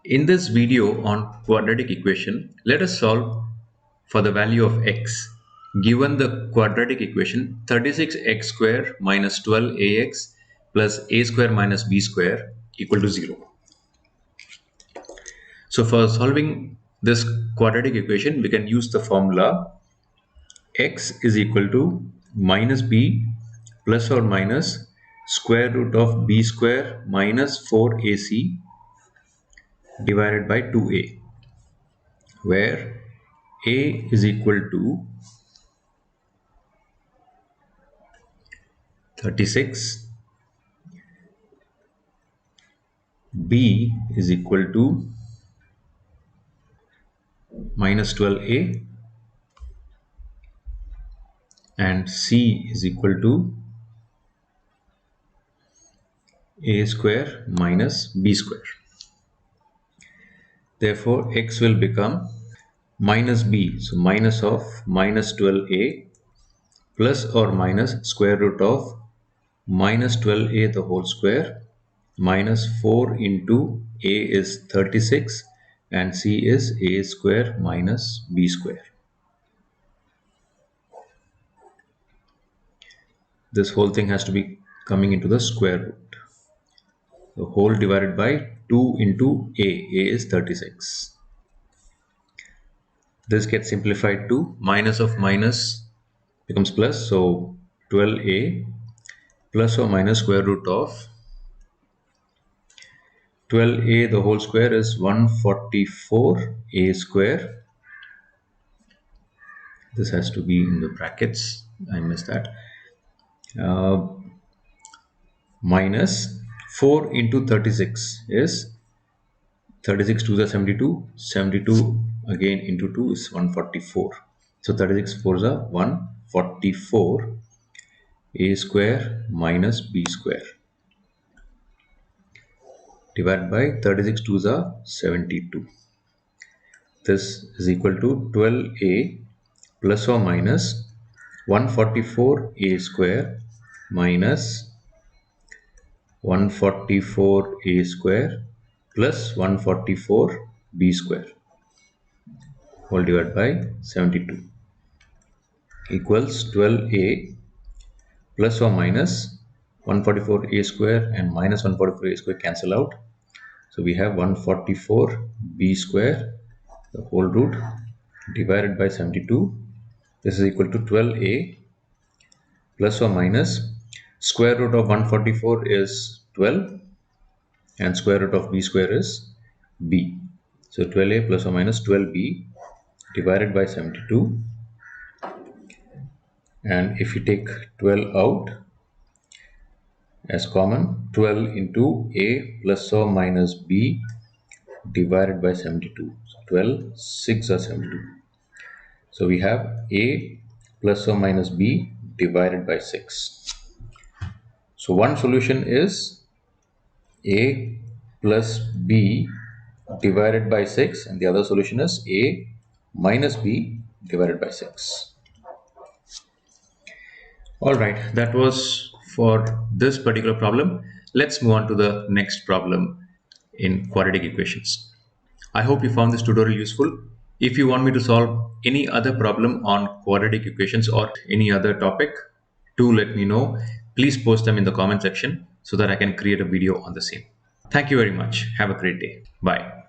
In this video on quadratic equation, let us solve for the value of x. Given the quadratic equation 36x square minus 12ax plus a square minus b square equal to 0. So for solving this quadratic equation, we can use the formula x is equal to minus b plus or minus square root of b square minus 4ac divided by 2a, where a is equal to 36, b is equal to minus 12a, and c is equal to a square minus b square. Therefore x will become minus b, so minus of minus 12a plus or minus square root of minus 12a the whole square minus 4 into a is 36 and c is a square minus b square. This whole thing has to be coming into the square root. The whole divided by 2 into a is 36. This gets simplified to minus of minus becomes plus, so 12a plus or minus square root of 12a the whole square is 144a square. This has to be in the brackets, I missed that. Minus 4 into 36 is 36 to the 72, 72 again into 2 is 144. So 36 4s are 144 a square minus b square divided by 36 2s are 72. This is equal to 12a plus or minus 144 a square minus 144 a square plus 144 b square whole divided by 72 equals 12a plus or minus 144 a square and minus 144 a square cancel out. So we have 144 b square the whole root divided by 72. This is equal to 12a plus or minus square root of 144 is 12 and square root of b square is b. So 12a plus or minus 12b divided by 72, and if you take 12 out as common, 12 into a plus or minus b divided by 72. So 12 6 are 72. So we have a plus or minus b divided by 6. So one solution is a plus b divided by 6 and the other solution is a minus b divided by 6. Alright, that was for this particular problem. Let's move on to the next problem in quadratic equations. I hope you found this tutorial useful. If you want me to solve any other problem on quadratic equations or any other topic, do let me know. Please post them in the comment section so that I can create a video on the same. Thank you very much. Have a great day. Bye.